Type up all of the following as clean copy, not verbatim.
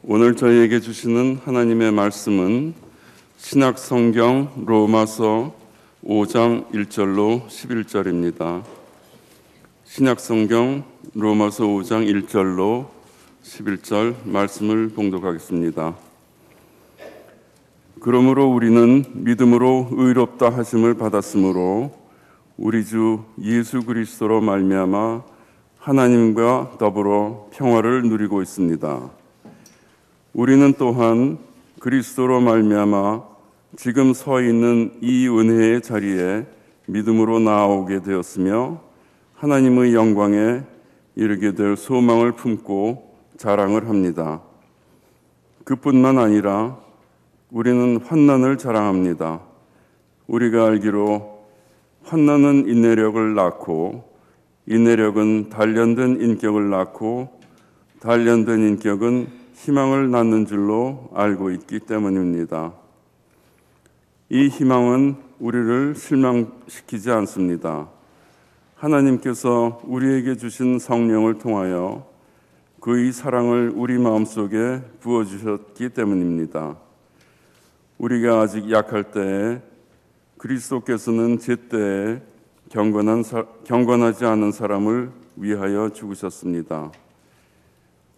오늘 저희에게 주시는 하나님의 말씀은 신약성경 로마서 5장 1절로 11절입니다. 신약성경 로마서 5장 1절로 11절 말씀을 봉독하겠습니다. 그러므로 우리는 믿음으로 의롭다 하심을 받았으므로 우리 주 예수 그리스도로 말미암아 하나님과 더불어 평화를 누리고 있습니다. 우리는 또한 그리스도로 말미암아 지금 서 있는 이 은혜의 자리에 믿음으로 나아오게 되었으며 하나님의 영광에 이르게 될 소망을 품고 자랑을 합니다. 그뿐만 아니라 우리는 환난을 자랑합니다. 우리가 알기로 환난은 인내력을 낳고 인내력은 단련된 인격을 낳고 단련된 인격은 희망을 낳는 줄로 알고 있기 때문입니다. 이 희망은 우리를 실망시키지 않습니다. 하나님께서 우리에게 주신 성령을 통하여 그의 사랑을 우리 마음속에 부어주셨기 때문입니다. 우리가 아직 약할 때에 그리스도께서는 제때에 경건하지 않은 사람을 위하여 죽으셨습니다.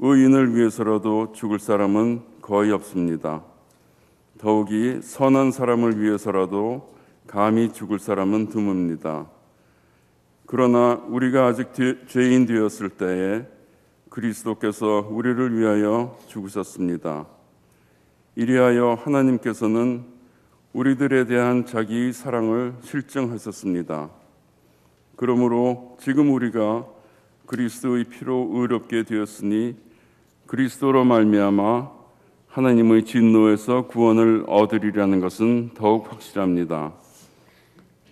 의인을 위해서라도 죽을 사람은 거의 없습니다. 더욱이 선한 사람을 위해서라도 감히 죽을 사람은 드뭅니다. 그러나 우리가 아직 죄인 되었을 때에 그리스도께서 우리를 위하여 죽으셨습니다. 이리하여 하나님께서는 우리들에 대한 자기의 사랑을 실증하셨습니다. 그러므로 지금 우리가 그리스도의 피로 의롭게 되었으니 그리스도로 말미암아 하나님의 진노에서 구원을 얻으리라는 것은 더욱 확실합니다.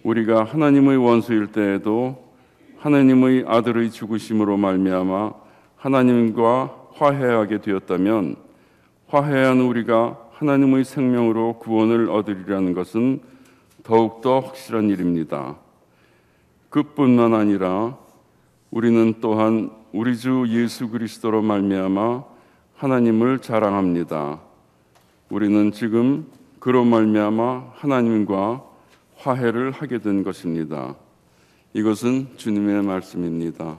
우리가 하나님의 원수일 때에도 하나님의 아들의 죽으심으로 말미암아 하나님과 화해하게 되었다면 화해한 우리가 하나님의 생명으로 구원을 얻으리라는 것은 더욱더 확실한 일입니다. 그뿐만 아니라 우리는 또한 우리 주 예수 그리스도로 말미암아 하나님을 자랑합니다. 우리는 지금 그로 말미암아 하나님과 화해를 하게 된 것입니다. 이것은 주님의 말씀입니다.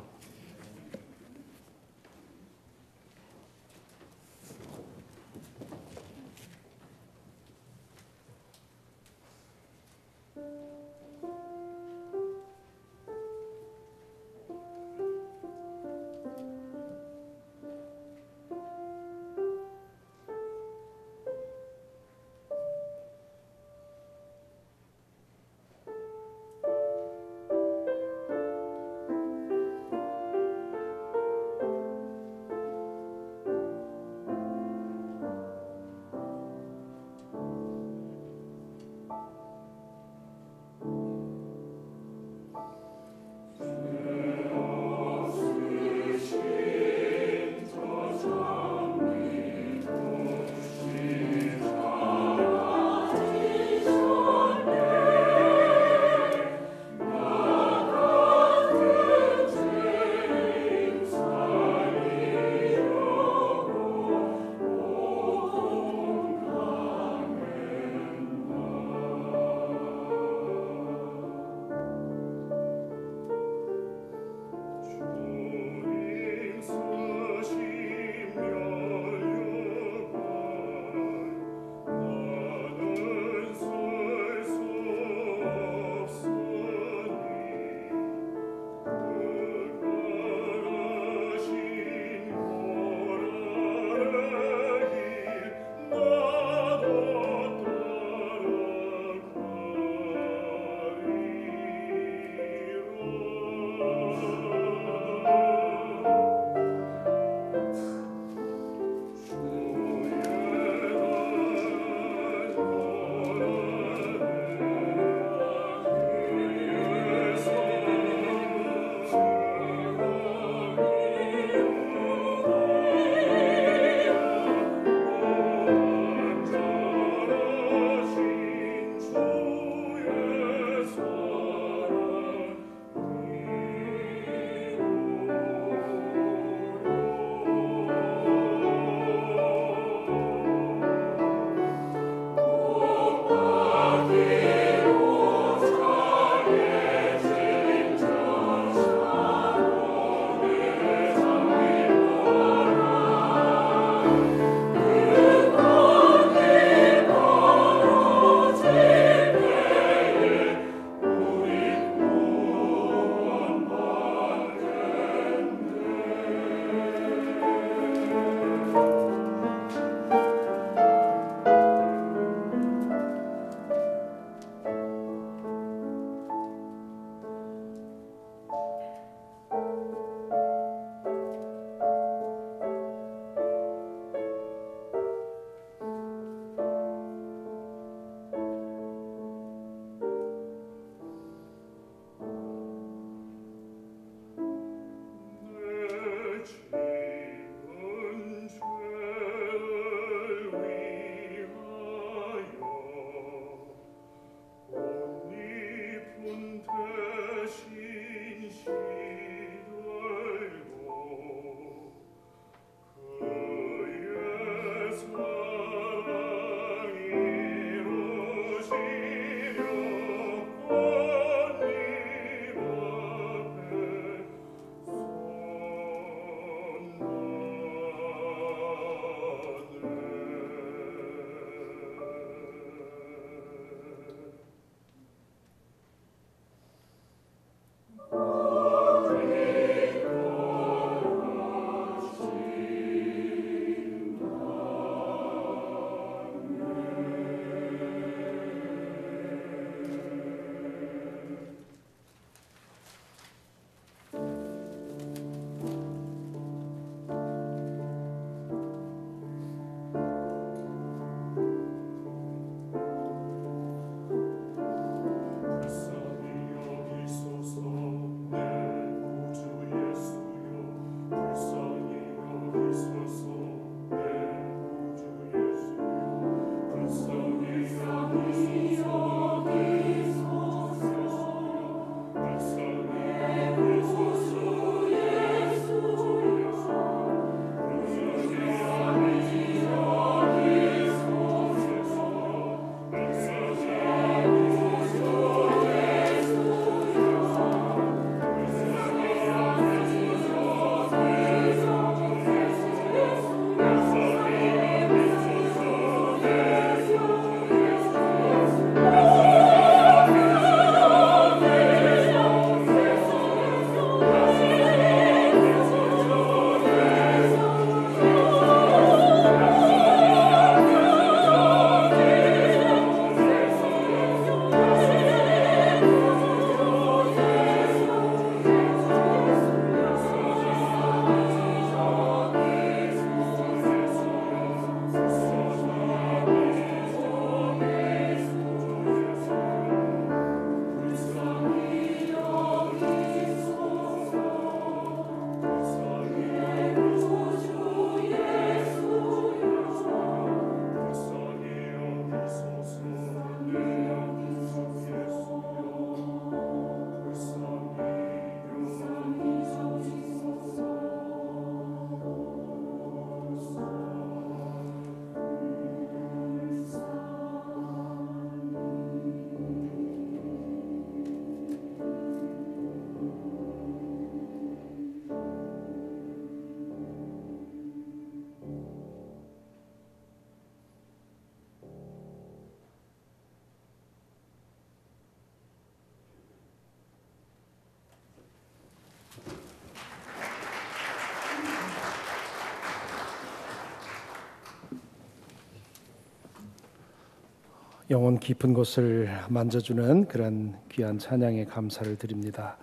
영혼 깊은 곳을 만져주는 그런 귀한 찬양에 감사를 드립니다.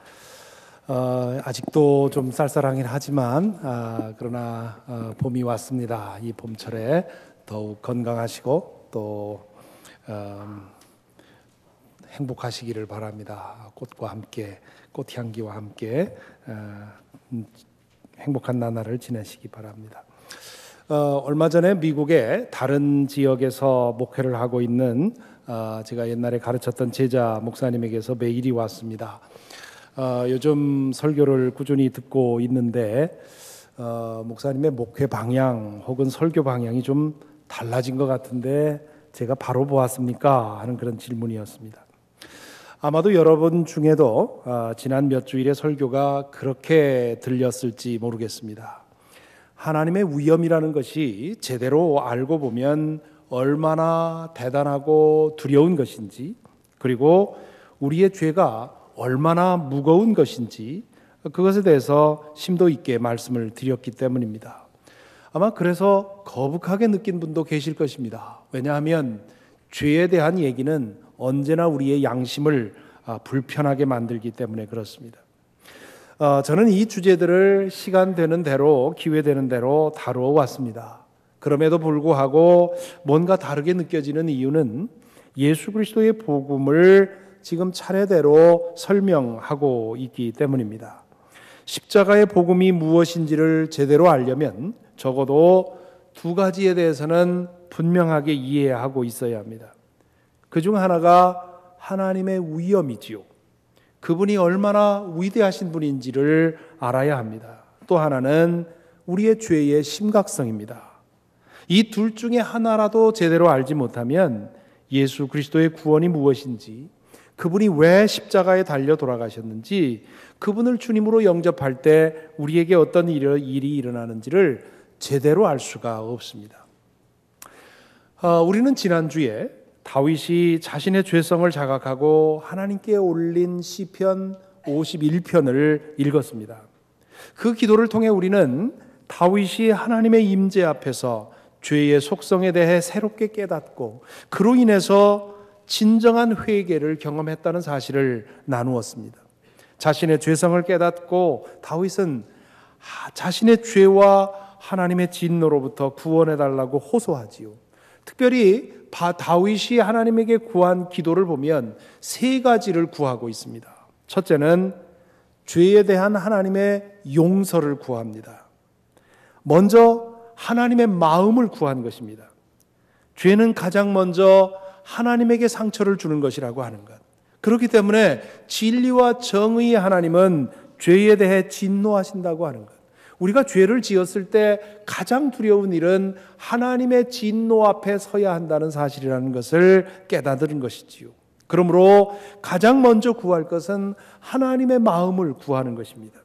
아직도 좀 쌀쌀하긴 하지만 그러나 봄이 왔습니다. 이 봄철에 더욱 건강하시고 또 행복하시기를 바랍니다. 꽃과 함께, 꽃향기와 함께 행복한 나날을 지내시기 바랍니다. 얼마 전에 미국의 다른 지역에서 목회를 하고 있는 제가 옛날에 가르쳤던 제자 목사님에게서 메일이 왔습니다. 요즘 설교를 꾸준히 듣고 있는데 목사님의 목회 방향 혹은 설교 방향이 좀 달라진 것 같은데 제가 바로 보았습니까? 하는 그런 질문이었습니다. 아마도 여러분 중에도 지난 몇 주일의 설교가 그렇게 들렸을지 모르겠습니다. 하나님의 위엄이라는 것이 제대로 알고 보면 얼마나 대단하고 두려운 것인지, 그리고 우리의 죄가 얼마나 무거운 것인지 그것에 대해서 심도 있게 말씀을 드렸기 때문입니다. 아마 그래서 거북하게 느낀 분도 계실 것입니다. 왜냐하면 죄에 대한 얘기는 언제나 우리의 양심을 불편하게 만들기 때문에 그렇습니다. 저는 이 주제들을 시간 되는 대로, 기회 되는 대로 다루어 왔습니다. 그럼에도 불구하고 뭔가 다르게 느껴지는 이유는 예수 그리스도의 복음을 지금 차례대로 설명하고 있기 때문입니다. 십자가의 복음이 무엇인지를 제대로 알려면 적어도 두 가지에 대해서는 분명하게 이해하고 있어야 합니다. 그중 하나가 하나님의 위엄이지요. 그분이 얼마나 위대하신 분인지를 알아야 합니다. 또 하나는 우리의 죄의 심각성입니다. 이 둘 중에 하나라도 제대로 알지 못하면 예수 그리스도의 구원이 무엇인지, 그분이 왜 십자가에 달려 돌아가셨는지, 그분을 주님으로 영접할 때 우리에게 어떤 일이 일어나는지를 제대로 알 수가 없습니다. 우리는 지난주에 다윗이 자신의 죄성을 자각하고 하나님께 올린 시편 51편을 읽었습니다. 그 기도를 통해 우리는 다윗이 하나님의 임재 앞에서 죄의 속성에 대해 새롭게 깨닫고 그로 인해서 진정한 회개를 경험했다는 사실을 나누었습니다. 자신의 죄성을 깨닫고 다윗은 자신의 죄와 하나님의 진노로부터 구원해달라고 호소하지요. 특별히 다윗이 하나님에게 구한 기도를 보면 세 가지를 구하고 있습니다. 첫째는 죄에 대한 하나님의 용서를 구합니다. 먼저 하나님의 마음을 구한 것입니다. 죄는 가장 먼저 하나님에게 상처를 주는 것이라고 하는 것. 그렇기 때문에 진리와 정의의 하나님은 죄에 대해 진노하신다고 하는 것. 우리가 죄를 지었을 때 가장 두려운 일은 하나님의 진노 앞에 서야 한다는 사실이라는 것을 깨닫는 것이지요. 그러므로 가장 먼저 구할 것은 하나님의 마음을 구하는 것입니다.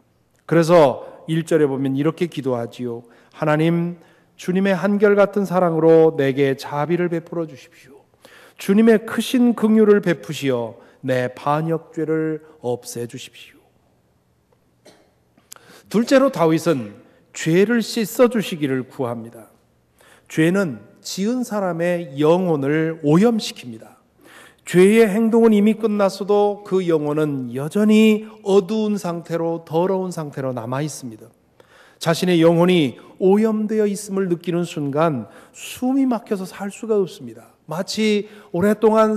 그래서 1절에 보면 이렇게 기도하지요. 하나님, 주님의 한결같은 사랑으로 내게 자비를 베풀어 주십시오. 주님의 크신 긍휼을 베푸시어 내 반역죄를 없애 주십시오. 둘째로 다윗은 죄를 씻어주시기를 구합니다. 죄는 지은 사람의 영혼을 오염시킵니다. 죄의 행동은 이미 끝났어도 그 영혼은 여전히 어두운 상태로, 더러운 상태로 남아 있습니다. 자신의 영혼이 오염되어 있음을 느끼는 순간 숨이 막혀서 살 수가 없습니다. 마치 오랫동안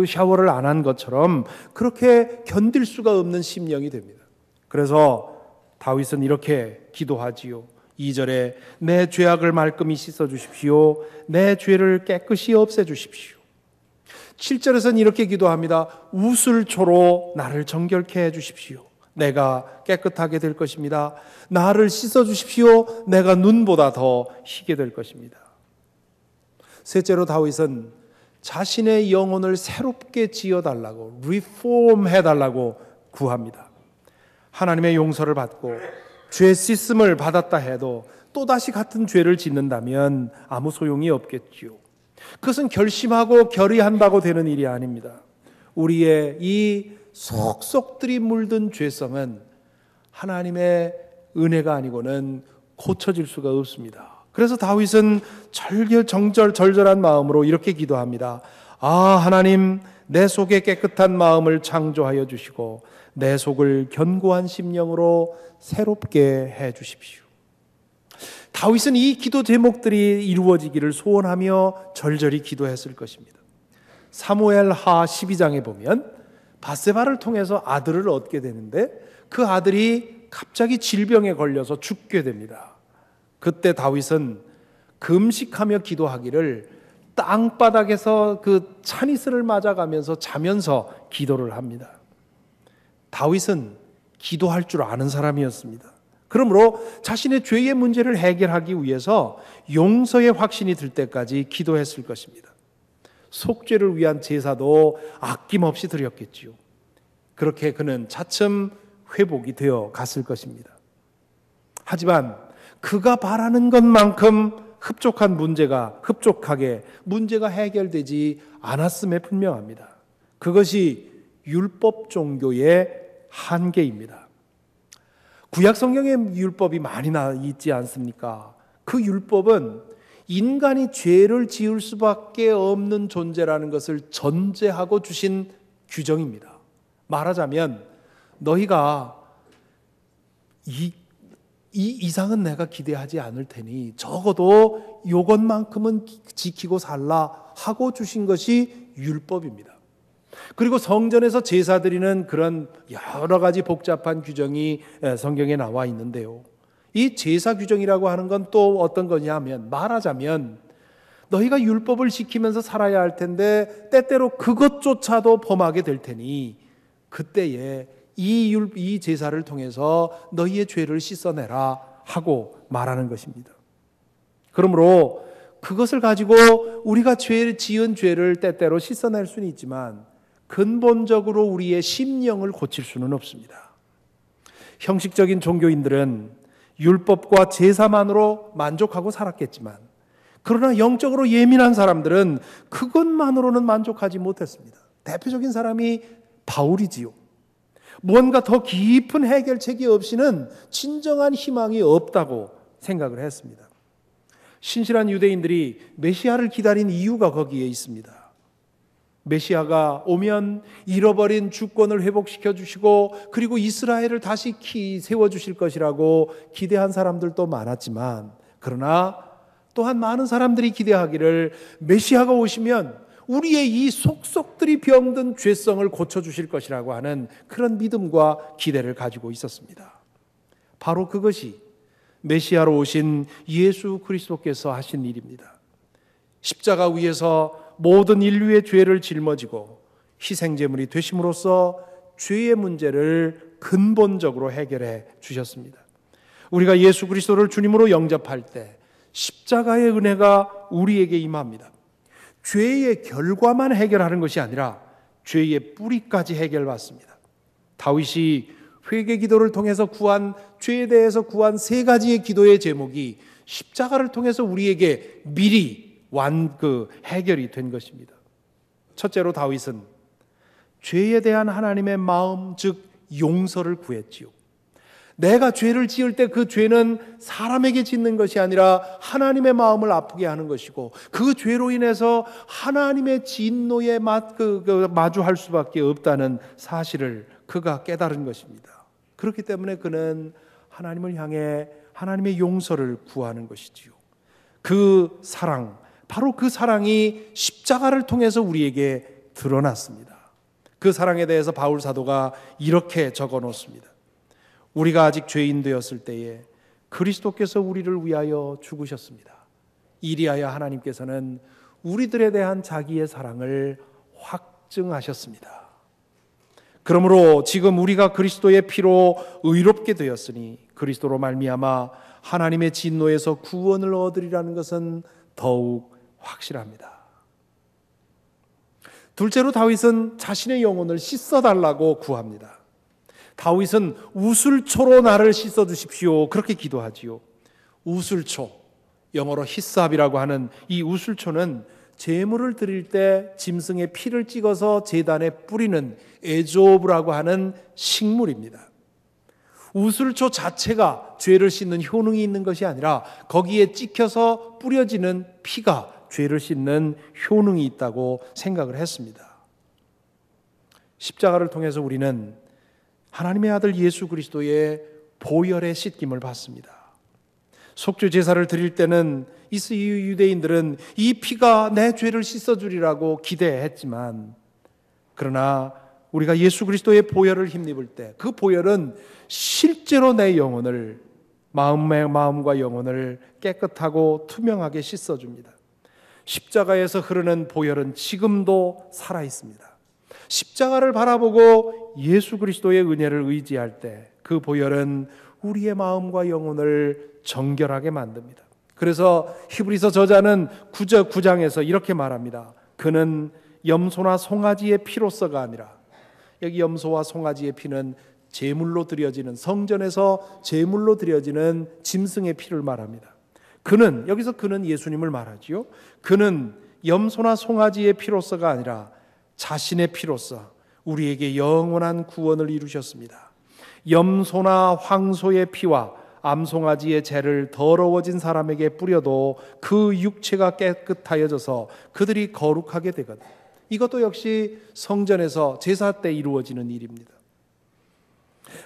샤워를 안 한 것처럼 그렇게 견딜 수가 없는 심령이 됩니다. 그래서 다윗은 이렇게 기도하지요. 2절에 내 죄악을 말끔히 씻어주십시오. 내 죄를 깨끗이 없애주십시오. 7절에서는 이렇게 기도합니다. 우슬초로 나를 정결케 해주십시오. 내가 깨끗하게 될 것입니다. 나를 씻어주십시오. 내가 눈보다 더 희게 될 것입니다. 셋째로 다윗은 자신의 영혼을 새롭게 지어달라고, 리폼 해달라고 구합니다. 하나님의 용서를 받고 죄 씻음을 받았다 해도 또다시 같은 죄를 짓는다면 아무 소용이 없겠지요. 그것은 결심하고 결의한다고 되는 일이 아닙니다. 우리의 이 속속들이 물든 죄성은 하나님의 은혜가 아니고는 고쳐질 수가 없습니다. 그래서 다윗은 절절한 마음으로 이렇게 기도합니다. 아, 하나님, 내 속에 깨끗한 마음을 창조하여 주시고 내 속을 견고한 심령으로 새롭게 해 주십시오. 다윗은 이 기도 제목들이 이루어지기를 소원하며 절절히 기도했을 것입니다. 사무엘하 12장에 보면 밧세바를 통해서 아들을 얻게 되는데 그 아들이 갑자기 질병에 걸려서 죽게 됩니다. 그때 다윗은 금식하며 기도하기를 땅바닥에서 그 찬이슬을 맞아가면서 자면서 기도를 합니다. 다윗은 기도할 줄 아는 사람이었습니다. 그러므로 자신의 죄의 문제를 해결하기 위해서 용서의 확신이 들 때까지 기도했을 것입니다. 속죄를 위한 제사도 아낌없이 드렸겠지요. 그렇게 그는 차츰 회복이 되어 갔을 것입니다. 하지만 그가 바라는 것만큼 흡족하게 문제가 해결되지 않았음에 분명합니다. 그것이 율법 종교의 한계입니다. 구약 성경에 율법이 많이 있지 않습니까? 그 율법은 인간이 죄를 지을 수밖에 없는 존재라는 것을 전제하고 주신 규정입니다. 말하자면 너희가 이 이상은 내가 기대하지 않을 테니 적어도 이것만큼은 지키고 살라 하고 주신 것이 율법입니다. 그리고 성전에서 제사 드리는 그런 여러 가지 복잡한 규정이 성경에 나와 있는데요. 이 제사 규정이라고 하는 건 또 어떤 거냐 하면 말하자면 너희가 율법을 지키면서 살아야 할 텐데 때때로 그것조차도 범하게 될 테니 그때에 이 제사를 통해서 너희의 죄를 씻어내라 하고 말하는 것입니다. 그러므로 그것을 가지고 우리가 지은 죄를 때때로 씻어낼 수는 있지만 근본적으로 우리의 심령을 고칠 수는 없습니다. 형식적인 종교인들은 율법과 제사만으로 만족하고 살았겠지만 그러나 영적으로 예민한 사람들은 그것만으로는 만족하지 못했습니다. 대표적인 사람이 바울이지요. 무언가 더 깊은 해결책이 없이는 진정한 희망이 없다고 생각을 했습니다. 신실한 유대인들이 메시아를 기다린 이유가 거기에 있습니다. 메시아가 오면 잃어버린 주권을 회복시켜 주시고 그리고 이스라엘을 다시 세워주실 것이라고 기대한 사람들도 많았지만 그러나 또한 많은 사람들이 기대하기를 메시아가 오시면 우리의 이 속속들이 병든 죄성을 고쳐주실 것이라고 하는 그런 믿음과 기대를 가지고 있었습니다. 바로 그것이 메시아로 오신 예수 그리스도께서 하신 일입니다. 십자가 위에서 모든 인류의 죄를 짊어지고 희생제물이 되심으로써 죄의 문제를 근본적으로 해결해 주셨습니다. 우리가 예수 그리스도를 주님으로 영접할 때 십자가의 은혜가 우리에게 임합니다. 죄의 결과만 해결하는 것이 아니라 죄의 뿌리까지 해결받습니다. 다윗이 회개 기도를 통해서 죄에 대해서 구한 세 가지의 기도의 제목이 십자가를 통해서 우리에게 미리 해결이 된 것입니다. 첫째로 다윗은 죄에 대한 하나님의 마음, 즉 용서를 구했지요. 내가 죄를 지을 때 그 죄는 사람에게 짓는 것이 아니라 하나님의 마음을 아프게 하는 것이고 그 죄로 인해서 하나님의 진노에 마주할 수밖에 없다는 사실을 그가 깨달은 것입니다. 그렇기 때문에 그는 하나님을 향해 하나님의 용서를 구하는 것이지요. 그 사랑, 바로 그 사랑이 십자가를 통해서 우리에게 드러났습니다. 그 사랑에 대해서 바울 사도가 이렇게 적어 놓습니다. 우리가 아직 죄인 되었을 때에 그리스도께서 우리를 위하여 죽으셨습니다. 이리하여 하나님께서는 우리들에 대한 자기의 사랑을 확증하셨습니다. 그러므로 지금 우리가 그리스도의 피로 의롭게 되었으니 그리스도로 말미암아 하나님의 진노에서 구원을 얻으리라는 것은 더욱 확실합니다. 둘째로 다윗은 자신의 영혼을 씻어달라고 구합니다. 다윗은 우슬초로 나를 씻어주십시오 그렇게 기도하지요. 우슬초, 영어로 히삽이라고 하는 이 우슬초는 제물을 드릴 때 짐승의 피를 찍어서 제단에 뿌리는 에조브라고 하는 식물입니다. 우슬초 자체가 죄를 씻는 효능이 있는 것이 아니라 거기에 찍혀서 뿌려지는 피가 죄를 씻는 효능이 있다고 생각을 했습니다. 십자가를 통해서 우리는 하나님의 아들 예수 그리스도의 보혈의 씻김을 받습니다. 속죄 제사를 드릴 때는 이스라엘 유대인들은 이 피가 내 죄를 씻어주리라고 기대했지만, 그러나 우리가 예수 그리스도의 보혈을 힘입을 때 그 보혈은 실제로 내 영혼을, 마음과 영혼을 깨끗하고 투명하게 씻어줍니다. 십자가에서 흐르는 보혈은 지금도 살아있습니다. 십자가를 바라보고 예수 그리스도의 은혜를 의지할 때 그 보혈은 우리의 마음과 영혼을 정결하게 만듭니다. 그래서 히브리서 저자는 9장에서 이렇게 말합니다. 그는 염소나 송아지의 피로서가 아니라, 여기 염소와 송아지의 피는 제물로 드려지는, 성전에서 제물로 드려지는 짐승의 피를 말합니다. 그는, 여기서 그는 예수님을 말하지요. 그는 염소나 송아지의 피로서가 아니라 자신의 피로서 우리에게 영원한 구원을 이루셨습니다. 염소나 황소의 피와 암송아지의 재를 더러워진 사람에게 뿌려도 그 육체가 깨끗하여져서 그들이 거룩하게 되거든. 이것도 역시 성전에서 제사 때 이루어지는 일입니다.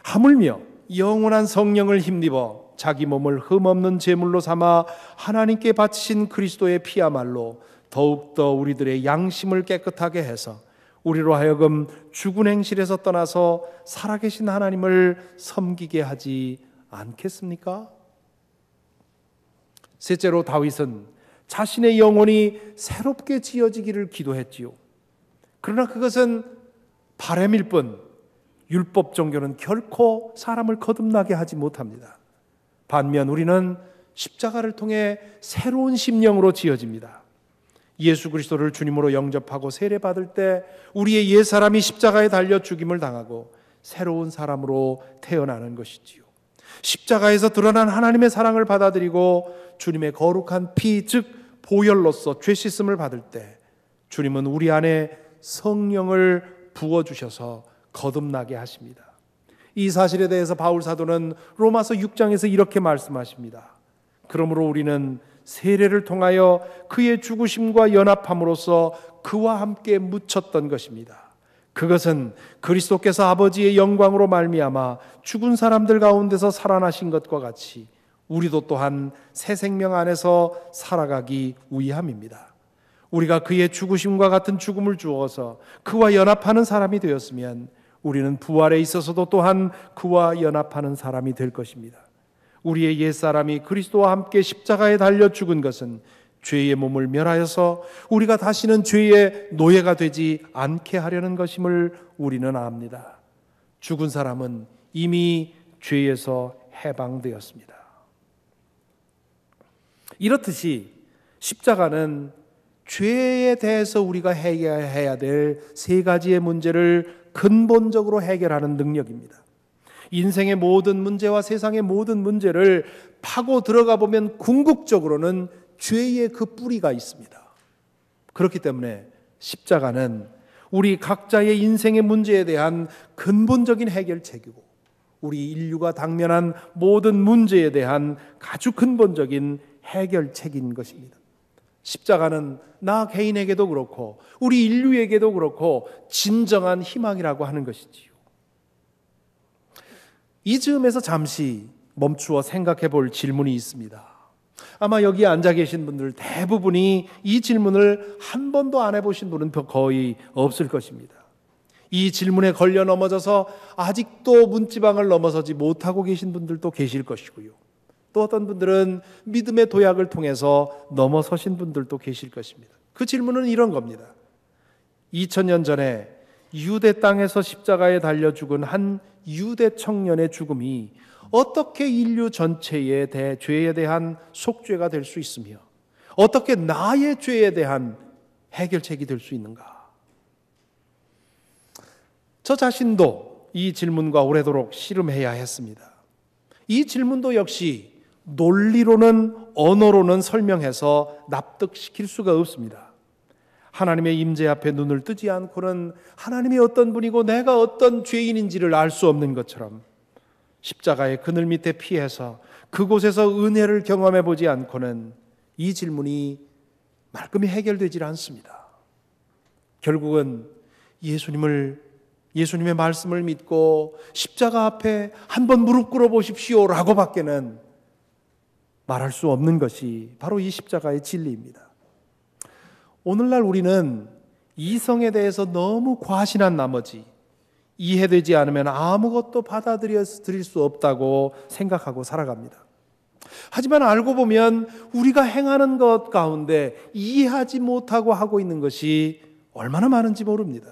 하물며 영원한 성령을 힘입어 자기 몸을 흠없는 제물로 삼아 하나님께 바치신 그리스도의 피야말로 더욱더 우리들의 양심을 깨끗하게 해서 우리로 하여금 죽은 행실에서 떠나서 살아계신 하나님을 섬기게 하지 않겠습니까? 셋째로 다윗은 자신의 영혼이 새롭게 지어지기를 기도했지요. 그러나 그것은 바람일 뿐 율법 종교는 결코 사람을 거듭나게 하지 못합니다. 반면 우리는 십자가를 통해 새로운 심령으로 지어집니다. 예수 그리스도를 주님으로 영접하고 세례받을 때 우리의 옛사람이 십자가에 달려 죽임을 당하고 새로운 사람으로 태어나는 것이지요. 십자가에서 드러난 하나님의 사랑을 받아들이고 주님의 거룩한 피, 즉 보혈로서 죄 씻음을 받을 때 주님은 우리 안에 성령을 부어주셔서 거듭나게 하십니다. 이 사실에 대해서 바울 사도는 로마서 6장에서 이렇게 말씀하십니다. 그러므로 우리는 세례를 통하여 그의 죽으심과 연합함으로써 그와 함께 묻혔던 것입니다. 그것은 그리스도께서 아버지의 영광으로 말미암아 죽은 사람들 가운데서 살아나신 것과 같이 우리도 또한 새 생명 안에서 살아가기 위함입니다. 우리가 그의 죽으심과 같은 죽음을 주어서 그와 연합하는 사람이 되었으면 우리는 부활에 있어서도 또한 그와 연합하는 사람이 될 것입니다. 우리의 옛사람이 그리스도와 함께 십자가에 달려 죽은 것은 죄의 몸을 멸하여서 우리가 다시는 죄의 노예가 되지 않게 하려는 것임을 우리는 압니다. 죽은 사람은 이미 죄에서 해방되었습니다. 이렇듯이 십자가는 죄에 대해서 우리가 해결해야 될 세 가지의 문제를 근본적으로 해결하는 능력입니다. 인생의 모든 문제와 세상의 모든 문제를 파고 들어가 보면 궁극적으로는 죄의 그 뿌리가 있습니다. 그렇기 때문에 십자가는 우리 각자의 인생의 문제에 대한 근본적인 해결책이고 우리 인류가 당면한 모든 문제에 대한 아주 근본적인 해결책인 것입니다. 십자가는 나 개인에게도 그렇고 우리 인류에게도 그렇고 진정한 희망이라고 하는 것이지요. 이 즈음에서 잠시 멈추어 생각해 볼 질문이 있습니다. 아마 여기 앉아 계신 분들 대부분이 이 질문을 한 번도 안 해보신 분은 거의 없을 것입니다. 이 질문에 걸려 넘어져서 아직도 문지방을 넘어서지 못하고 계신 분들도 계실 것이고요. 또 어떤 분들은 믿음의 도약을 통해서 넘어서신 분들도 계실 것입니다. 그 질문은 이런 겁니다. 2000년 전에 유대 땅에서 십자가에 달려 죽은 한 유대 청년의 죽음이 어떻게 인류 전체의 죄에 대한 속죄가 될 수 있으며 어떻게 나의 죄에 대한 해결책이 될 수 있는가? 저 자신도 이 질문과 오래도록 씨름해야 했습니다. 이 질문도 역시 논리로는 언어로는 설명해서 납득시킬 수가 없습니다. 하나님의 임재 앞에 눈을 뜨지 않고는 하나님이 어떤 분이고 내가 어떤 죄인인지를 알 수 없는 것처럼 십자가의 그늘 밑에 피해서 그곳에서 은혜를 경험해 보지 않고는 이 질문이 말끔히 해결되질 않습니다. 결국은 예수님의 말씀을 믿고 십자가 앞에 한번 무릎 꿇어 보십시오 라고 밖에는 말할 수 없는 것이 바로 이 십자가의 진리입니다. 오늘날 우리는 이성에 대해서 너무 과신한 나머지 이해되지 않으면 아무것도 받아들일 수 없다고 생각하고 살아갑니다. 하지만 알고 보면 우리가 행하는 것 가운데 이해하지 못하고 하고 있는 것이 얼마나 많은지 모릅니다.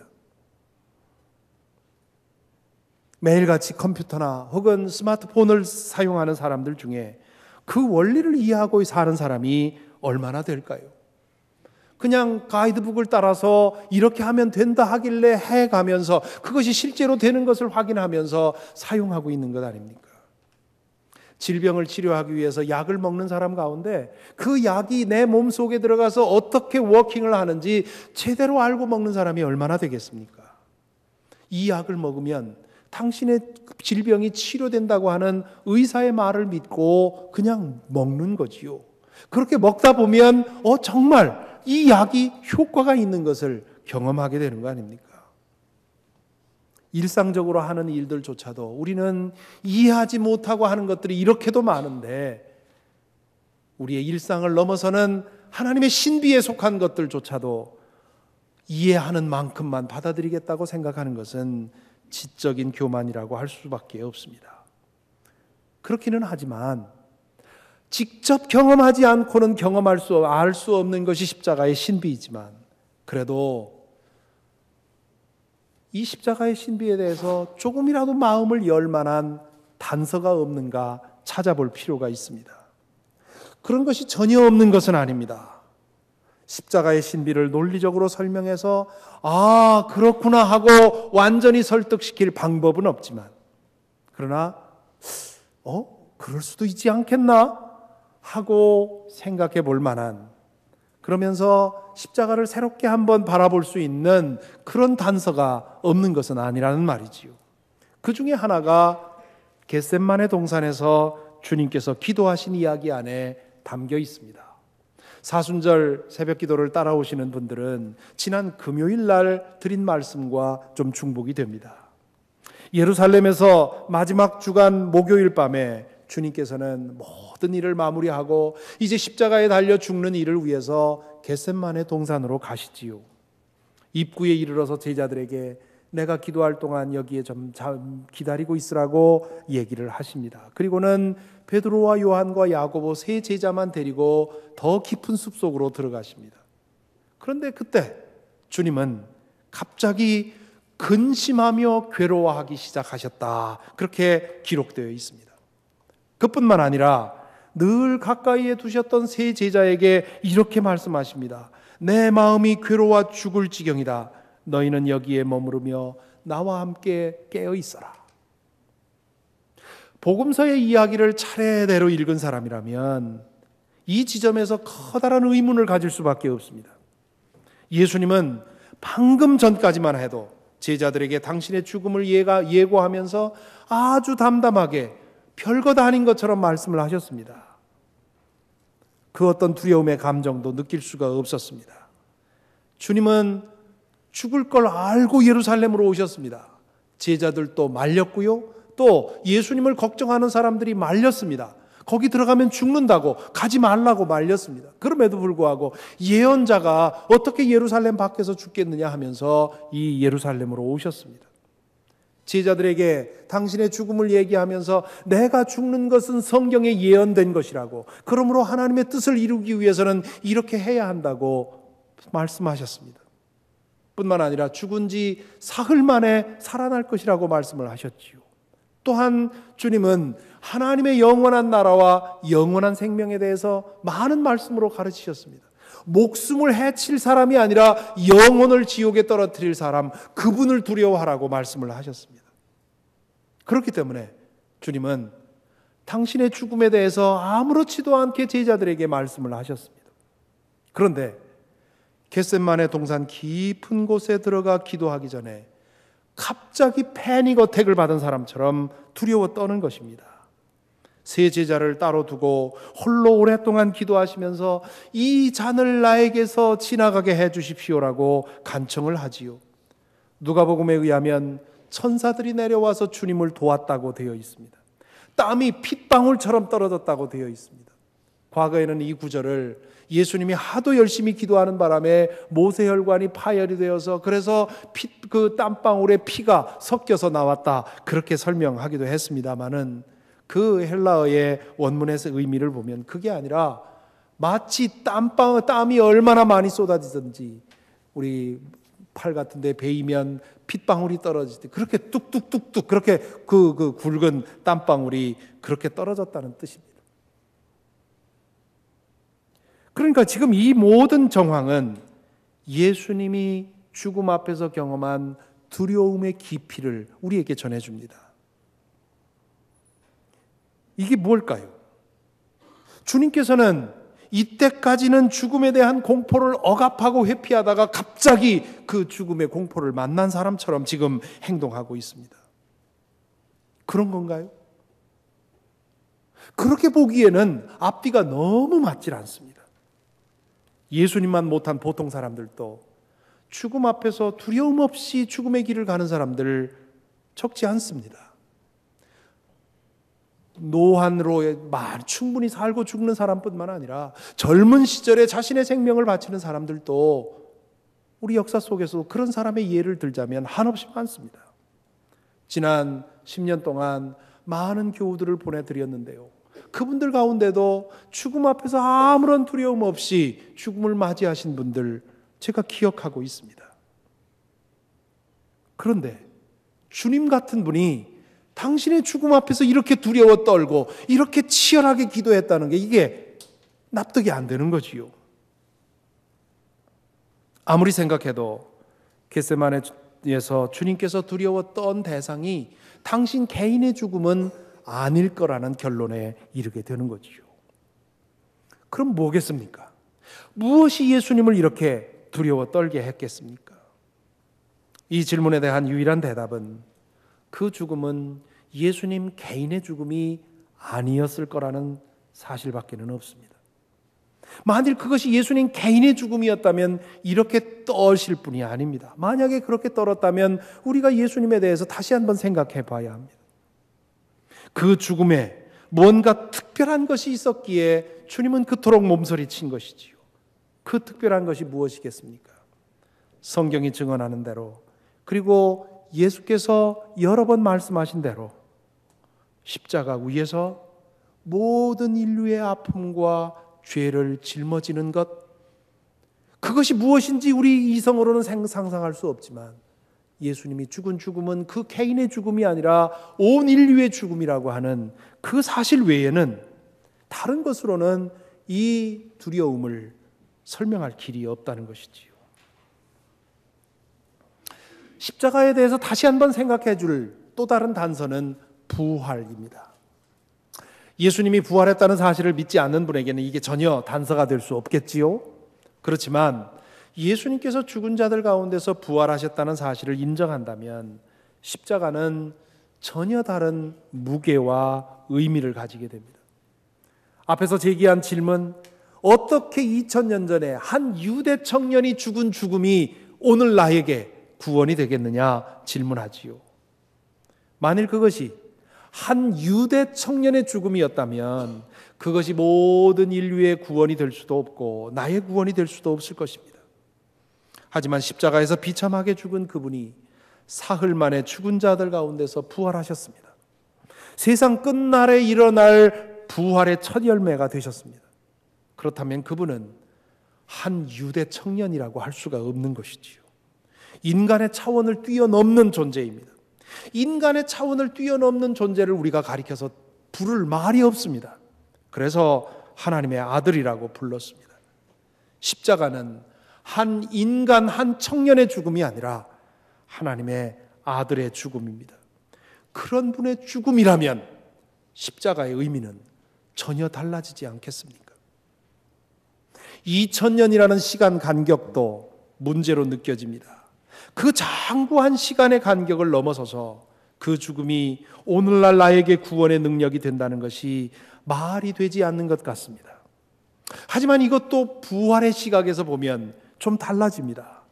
매일같이 컴퓨터나 혹은 스마트폰을 사용하는 사람들 중에 그 원리를 이해하고 사는 사람이 얼마나 될까요? 그냥 가이드북을 따라서 이렇게 하면 된다 하길래 해가면서 그것이 실제로 되는 것을 확인하면서 사용하고 있는 것 아닙니까? 질병을 치료하기 위해서 약을 먹는 사람 가운데 그 약이 내 몸속에 들어가서 어떻게 워킹을 하는지 제대로 알고 먹는 사람이 얼마나 되겠습니까? 이 약을 먹으면 당신의 질병이 치료된다고 하는 의사의 말을 믿고 그냥 먹는 거지요. 그렇게 먹다 보면 정말 이 약이 효과가 있는 것을 경험하게 되는 거 아닙니까? 일상적으로 하는 일들조차도 우리는 이해하지 못하고 하는 것들이 이렇게도 많은데 우리의 일상을 넘어서는 하나님의 신비에 속한 것들조차도 이해하는 만큼만 받아들이겠다고 생각하는 것은 지적인 교만이라고 할 수밖에 없습니다. 그렇기는 하지만 직접 경험하지 않고는 알 수 없는 것이 십자가의 신비이지만 그래도 이 십자가의 신비에 대해서 조금이라도 마음을 열 만한 단서가 없는가 찾아볼 필요가 있습니다. 그런 것이 전혀 없는 것은 아닙니다. 십자가의 신비를 논리적으로 설명해서 그렇구나 하고 완전히 설득시킬 방법은 없지만 그러나 그럴 수도 있지 않겠나 하고 생각해 볼 만한 그러면서 십자가를 새롭게 한번 바라볼 수 있는 그런 단서가 없는 것은 아니라는 말이지요. 그 중에 하나가 겟셋마네 동산에서 주님께서 기도하신 이야기 안에 담겨 있습니다. 사순절 새벽 기도를 따라오시는 분들은 지난 금요일 날 드린 말씀과 좀 중복이 됩니다. 예루살렘에서 마지막 주간 목요일 밤에 주님께서는 모든 일을 마무리하고 이제 십자가에 달려 죽는 일을 위해서 겟셋마네 동산으로 가시지요. 입구에 이르러서 제자들에게 내가 기도할 동안 여기에 좀 기다리고 있으라고 얘기를 하십니다. 그리고는 베드로와 요한과 야고보 세 제자만 데리고 더 깊은 숲속으로 들어가십니다. 그런데 그때 주님은 갑자기 근심하며 괴로워하기 시작하셨다. 그렇게 기록되어 있습니다. 그뿐만 아니라 늘 가까이에 두셨던 세 제자에게 이렇게 말씀하십니다. 내 마음이 괴로워 죽을 지경이다. 너희는 여기에 머무르며 나와 함께 깨어 있어라. 복음서의 이야기를 차례대로 읽은 사람이라면 이 지점에서 커다란 의문을 가질 수밖에 없습니다. 예수님은 방금 전까지만 해도 제자들에게 당신의 죽음을 예고하면서 아주 담담하게 별것 아닌 것처럼 말씀을 하셨습니다. 그 어떤 두려움의 감정도 느낄 수가 없었습니다. 주님은 죽을 걸 알고 예루살렘으로 오셨습니다. 제자들도 말렸고요. 또 예수님을 걱정하는 사람들이 말렸습니다. 거기 들어가면 죽는다고 가지 말라고 말렸습니다. 그럼에도 불구하고 예언자가 어떻게 예루살렘 밖에서 죽겠느냐 하면서 이 예루살렘으로 오셨습니다. 제자들에게 당신의 죽음을 얘기하면서 내가 죽는 것은 성경에 예언된 것이라고 그러므로 하나님의 뜻을 이루기 위해서는 이렇게 해야 한다고 말씀하셨습니다. 뿐만 아니라 죽은 지 사흘 만에 살아날 것이라고 말씀을 하셨지요. 또한 주님은 하나님의 영원한 나라와 영원한 생명에 대해서 많은 말씀으로 가르치셨습니다. 목숨을 해칠 사람이 아니라 영혼을 지옥에 떨어뜨릴 사람, 그분을 두려워하라고 말씀을 하셨습니다. 그렇기 때문에 주님은 당신의 죽음에 대해서 아무렇지도 않게 제자들에게 말씀을 하셨습니다. 그런데 겟셋마네 동산 깊은 곳에 들어가 기도하기 전에 갑자기 패닉 어택을 받은 사람처럼 두려워 떠는 것입니다. 세 제자를 따로 두고 홀로 오랫동안 기도하시면서 이 잔을 나에게서 지나가게 해 주십시오라고 간청을 하지요. 누가복음에 의하면 천사들이 내려와서 주님을 도왔다고 되어 있습니다. 땀이 핏방울처럼 떨어졌다고 되어 있습니다. 과거에는 이 구절을 예수님이 하도 열심히 기도하는 바람에 모세혈관이 파열이 되어서 그래서 그 땀방울에 피가 섞여서 나왔다 그렇게 설명하기도 했습니다마는 그 헬라어의 원문에서 의미를 보면 그게 아니라 마치 땀이 얼마나 많이 쏟아지든지 우리 팔 같은 데 베이면 핏방울이 떨어질 때 그렇게 뚝뚝뚝뚝 그렇게 그 굵은 땀방울이 그렇게 떨어졌다는 뜻입니다. 그러니까 지금 이 모든 정황은 예수님이 죽음 앞에서 경험한 두려움의 깊이를 우리에게 전해줍니다. 이게 뭘까요? 주님께서는 이때까지는 죽음에 대한 공포를 억압하고 회피하다가 갑자기 그 죽음의 공포를 만난 사람처럼 지금 행동하고 있습니다. 그런 건가요? 그렇게 보기에는 앞뒤가 너무 맞질 않습니다. 예수님만 못한 보통 사람들도 죽음 앞에서 두려움 없이 죽음의 길을 가는 사람들 적지 않습니다. 노환으로 충분히 살고 죽는 사람뿐만 아니라 젊은 시절에 자신의 생명을 바치는 사람들도 우리 역사 속에서 그런 사람의 예를 들자면 한없이 많습니다. 지난 10년 동안 많은 교우들을 보내드렸는데요. 그분들 가운데도 죽음 앞에서 아무런 두려움 없이 죽음을 맞이하신 분들 제가 기억하고 있습니다. 그런데 주님 같은 분이 당신의 죽음 앞에서 이렇게 두려워 떨고 이렇게 치열하게 기도했다는 게 이게 납득이 안 되는 거지요. 아무리 생각해도 겟세마네에서 주님께서 두려웠던 대상이 당신 개인의 죽음은 아닐 거라는 결론에 이르게 되는 거지요. 그럼 뭐겠습니까? 무엇이 예수님을 이렇게 두려워 떨게 했겠습니까? 이 질문에 대한 유일한 대답은 그 죽음은 예수님 개인의 죽음이 아니었을 거라는 사실밖에는 없습니다. 만일 그것이 예수님 개인의 죽음이었다면 이렇게 떠실 뿐이 아닙니다. 만약에 그렇게 떨었다면 우리가 예수님에 대해서 다시 한번 생각해 봐야 합니다. 그 죽음에 뭔가 특별한 것이 있었기에 주님은 그토록 몸서리친 것이지요. 그 특별한 것이 무엇이겠습니까? 성경이 증언하는 대로 그리고 예수께서 여러 번 말씀하신 대로 십자가 위에서 모든 인류의 아픔과 죄를 짊어지는 것, 그것이 무엇인지 우리 이성으로는 상상할 수 없지만 예수님이 죽은 죽음은 그 개인의 죽음이 아니라 온 인류의 죽음이라고 하는 그 사실 외에는 다른 것으로는 이 두려움을 설명할 길이 없다는 것이지요. 십자가에 대해서 다시 한번 생각해 줄 또 다른 단서는 부활입니다. 예수님이 부활했다는 사실을 믿지 않는 분에게는 이게 전혀 단서가 될 수 없겠지요. 그렇지만 예수님께서 죽은 자들 가운데서 부활하셨다는 사실을 인정한다면 십자가는 전혀 다른 무게와 의미를 가지게 됩니다. 앞에서 제기한 질문, 어떻게 2000년 전에 한 유대 청년이 죽은 죽음이 오늘 나에게 구원이 되겠느냐 질문하지요. 만일 그것이 한 유대 청년의 죽음이었다면 그것이 모든 인류의 구원이 될 수도 없고 나의 구원이 될 수도 없을 것입니다. 하지만 십자가에서 비참하게 죽은 그분이 사흘 만에 죽은 자들 가운데서 부활하셨습니다. 세상 끝날에 일어날 부활의 첫 열매가 되셨습니다. 그렇다면 그분은 한 유대 청년이라고 할 수가 없는 것이지요. 인간의 차원을 뛰어넘는 존재입니다. 인간의 차원을 뛰어넘는 존재를 우리가 가리켜서 부를 말이 없습니다. 그래서 하나님의 아들이라고 불렀습니다. 십자가는 한 인간, 한 청년의 죽음이 아니라 하나님의 아들의 죽음입니다. 그런 분의 죽음이라면 십자가의 의미는 전혀 달라지지 않겠습니까? 2000년이라는 시간 간격도 문제로 느껴집니다. 그 장구한 시간의 간격을 넘어서서 그 죽음이 오늘날 나에게 구원의 능력이 된다는 것이 말이 되지 않는 것 같습니다. 하지만 이것도 부활의 시각에서 보면 좀 달라집니다.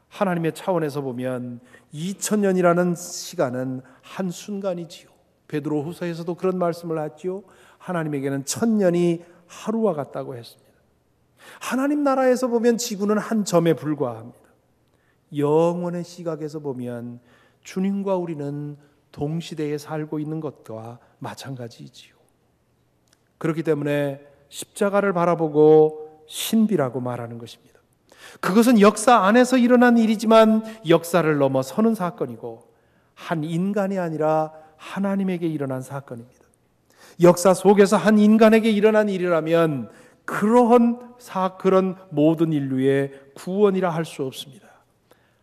하나님의 차원에서 보면 2000년이라는 시간은 한순간이지요. 베드로 후서에서도 그런 말씀을 하지요. 하나님에게는 1000년이 하루와 같다고 했습니다. 하나님 나라에서 보면 지구는 한 점에 불과합니다. 영원의 시각에서 보면 주님과 우리는 동시대에 살고 있는 것과 마찬가지이지요. 그렇기 때문에 십자가를 바라보고 신비라고 말하는 것입니다. 그것은 역사 안에서 일어난 일이지만 역사를 넘어서는 사건이고 한 인간이 아니라 하나님에게 일어난 사건입니다. 역사 속에서 한 인간에게 일어난 일이라면 그런 모든 인류의 구원이라 할 수 없습니다.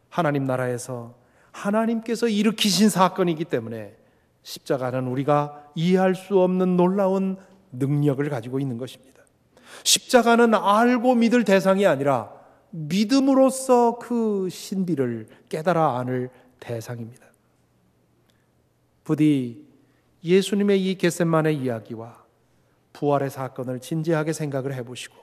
하나님 나라에서 하나님께서 일으키신 사건이기 때문에 십자가는 우리가 이해할 수 없는 놀라운 능력을 가지고 있는 것입니다. 십자가는 알고 믿을 대상이 아니라 믿음으로써 그 신비를 깨달아 아는 대상입니다. 부디 예수님의 이 겟세마네 이야기와 부활의 사건을 진지하게 생각을 해보시고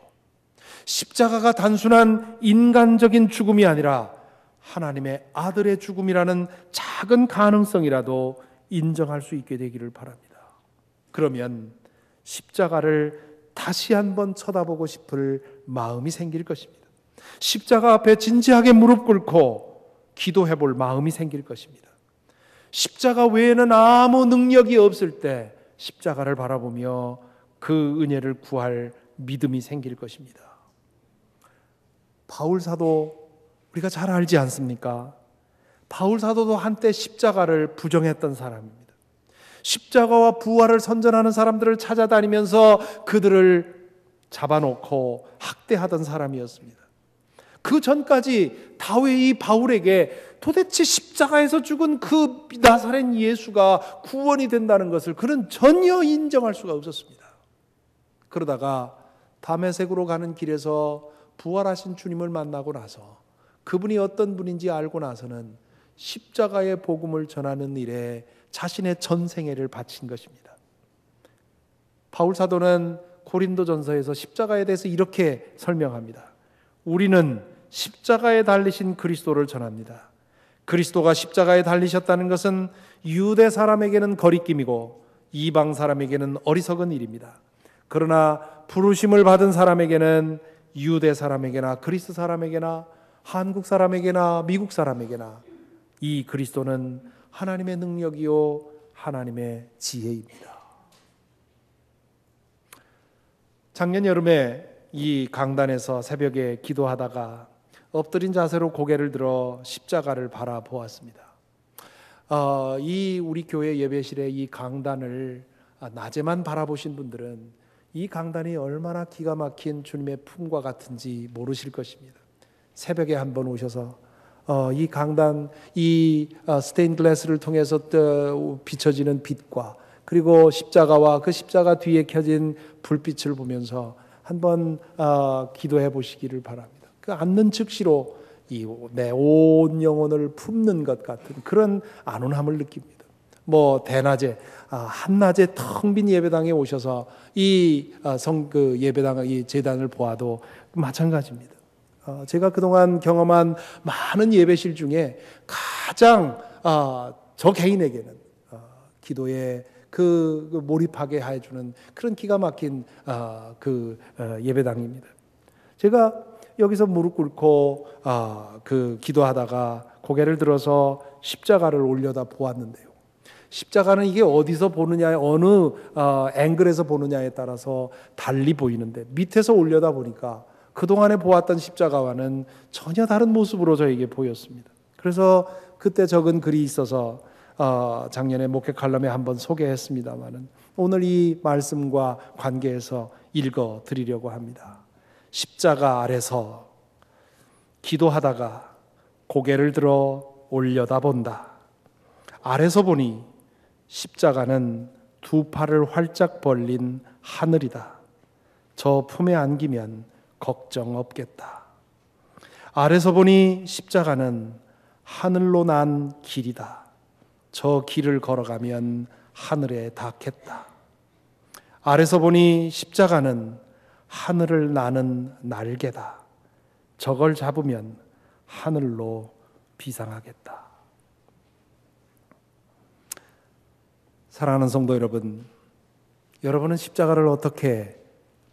십자가가 단순한 인간적인 죽음이 아니라 하나님의 아들의 죽음이라는 작은 가능성이라도 인정할 수 있게 되기를 바랍니다. 그러면 십자가를 다시 한번 쳐다보고 싶을 마음이 생길 것입니다. 십자가 앞에 진지하게 무릎 꿇고 기도해 볼 마음이 생길 것입니다. 십자가 외에는 아무 능력이 없을 때 십자가를 바라보며 그 은혜를 구할 믿음이 생길 것입니다. 바울 사도 우리가 잘 알지 않습니까? 바울 사도도 한때 십자가를 부정했던 사람입니다. 십자가와 부활을 선전하는 사람들을 찾아다니면서 그들을 잡아놓고 학대하던 사람이었습니다. 그 전까지 다윗이 바울에게 도대체 십자가에서 죽은 그 나사렛 예수가 구원이 된다는 것을 그는 전혀 인정할 수가 없었습니다. 그러다가 다메섹으로 가는 길에서 부활하신 주님을 만나고 나서 그분이 어떤 분인지 알고 나서는 십자가의 복음을 전하는 일에 자신의 전생애를 바친 것입니다. 바울 사도는 고린도전서에서 십자가에 대해서 이렇게 설명합니다. 우리는 십자가에 달리신 그리스도를 전합니다. 그리스도가 십자가에 달리셨다는 것은 유대 사람에게는 거리낌이고 이방 사람에게는 어리석은 일입니다. 그러나 부르심을 받은 사람에게는 유대 사람에게나 그리스 사람에게나 한국 사람에게나 미국 사람에게나 이 그리스도는 하나님의 능력이요 하나님의 지혜입니다. 작년 여름에 이 강단에서 새벽에 기도하다가 엎드린 자세로 고개를 들어 십자가를 바라보았습니다. 이 우리 교회 예배실의 이 강단을 낮에만 바라보신 분들은 이 강단이 얼마나 기가 막힌 주님의 품과 같은지 모르실 것입니다. 새벽에 한번 오셔서 이 강단, 이 스테인 글래스를 통해서 비춰지는 빛과 그리고 십자가와 그 십자가 뒤에 켜진 불빛을 보면서 한번 기도해 보시기를 바랍니다. 그 앉는 즉시로 내 온 영혼을 품는 것 같은 그런 안온함을 느낍니다. 대낮에 한낮에 텅 빈 예배당에 오셔서 이 예배당 이 제단을 보아도 마찬가지입니다. 제가 그동안 경험한 많은 예배실 중에 가장 저 개인에게는 기도에 몰입하게 해주는 그런 기가 막힌 예배당입니다. 제가 여기서 무릎 꿇고 기도하다가 고개를 들어서 십자가를 올려다 보았는데요. 십자가는 이게 어디서 보느냐에 어느 앵글에서 보느냐에 따라서 달리 보이는데 밑에서 올려다 보니까 그동안에 보았던 십자가와는 전혀 다른 모습으로 저에게 보였습니다. 그래서 그때 적은 글이 있어서 작년에 목회 칼럼에 한번 소개했습니다마는 오늘 이 말씀과 관계해서 읽어 드리려고 합니다. 십자가 아래서 기도하다가 고개를 들어 올려다본다. 아래서 보니 십자가는 두 팔을 활짝 벌린 하늘이다. 저 품에 안기면 걱정 없겠다. 아래서 보니 십자가는 하늘로 난 길이다. 저 길을 걸어가면 하늘에 닿겠다. 아래서 보니 십자가는 하늘을 나는 날개다. 저걸 잡으면 하늘로 비상하겠다. 사랑하는 성도 여러분, 여러분은 십자가를 어떻게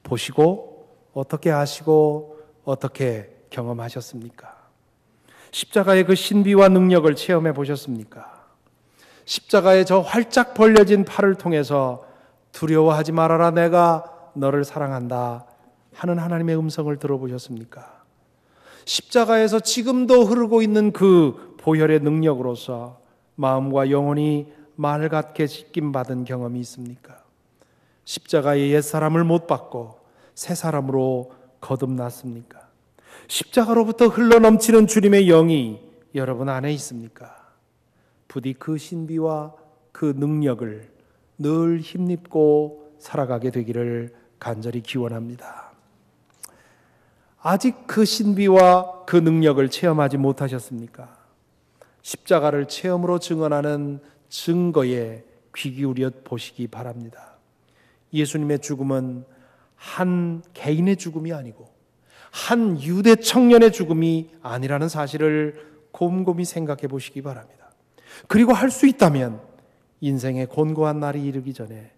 보시고 어떻게 아시고 어떻게 경험하셨습니까? 십자가의 그 신비와 능력을 체험해 보셨습니까? 십자가의 저 활짝 벌려진 팔을 통해서 두려워하지 말아라, 내가 너를 사랑한다 하는 하나님의 음성을 들어보셨습니까? 십자가에서 지금도 흐르고 있는 그 보혈의 능력으로서 마음과 영혼이 맑게 씻김받은 경험이 있습니까? 십자가의 옛사람을 못 받고 새 사람으로 거듭났습니까? 십자가로부터 흘러넘치는 주님의 영이 여러분 안에 있습니까? 부디 그 신비와 그 능력을 늘 힘입고 살아가게 되기를 간절히 기원합니다. 아직 그 신비와 그 능력을 체험하지 못하셨습니까? 십자가를 체험으로 증언하는 증거에 귀 기울여 보시기 바랍니다. 예수님의 죽음은 한 개인의 죽음이 아니고 한 유대 청년의 죽음이 아니라는 사실을 곰곰이 생각해 보시기 바랍니다. 그리고 할 수 있다면 인생의 곤고한 날이 이르기 전에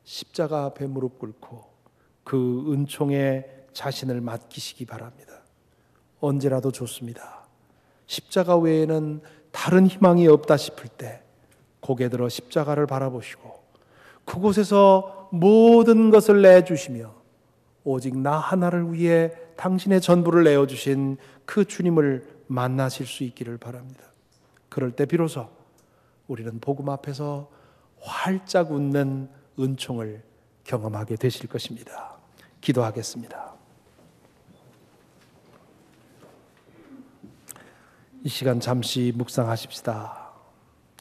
십자가 앞에 무릎 꿇고 그 은총에 자신을 맡기시기 바랍니다. 언제라도 좋습니다. 십자가 외에는 다른 희망이 없다 싶을 때 고개 들어 십자가를 바라보시고 그곳에서 모든 것을 내주시며 오직 나 하나를 위해 당신의 전부를 내어주신 그 주님을 만나실 수 있기를 바랍니다. 그럴 때 비로소 우리는 복음 앞에서 활짝 웃는 은총을 경험하게 되실 것입니다. 기도하겠습니다. 이 시간 잠시 묵상하십시다.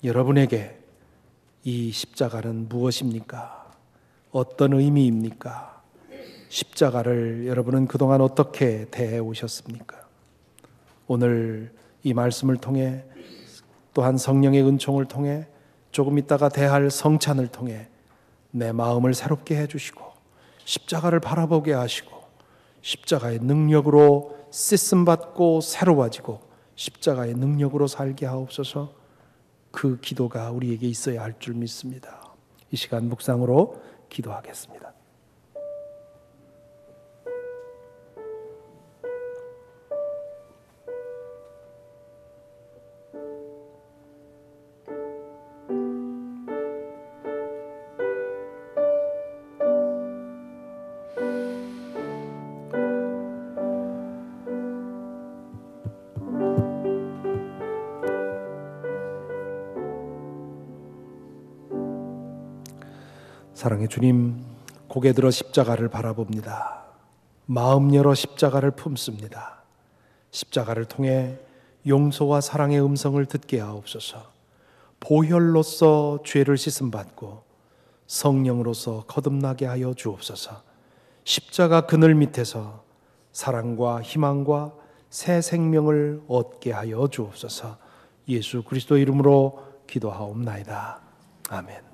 여러분에게 이 십자가는 무엇입니까? 어떤 의미입니까? 십자가를 여러분은 그동안 어떻게 대해 오셨습니까? 오늘 이 말씀을 통해 또한 성령의 은총을 통해 조금 있다가 대할 성찬을 통해 내 마음을 새롭게 해주시고 십자가를 바라보게 하시고 십자가의 능력으로 씻음받고 새로워지고 십자가의 능력으로 살게 하옵소서. 그 기도가 우리에게 있어야 할 줄 믿습니다. 이 시간 묵상으로 기도하겠습니다. 사랑의 주님, 고개 들어 십자가를 바라봅니다. 마음 열어 십자가를 품습니다. 십자가를 통해 용서와 사랑의 음성을 듣게 하옵소서. 보혈로서 죄를 씻음받고 성령으로서 거듭나게 하여 주옵소서. 십자가 그늘 밑에서 사랑과 희망과 새 생명을 얻게 하여 주옵소서. 예수 그리스도 이름으로 기도하옵나이다. 아멘.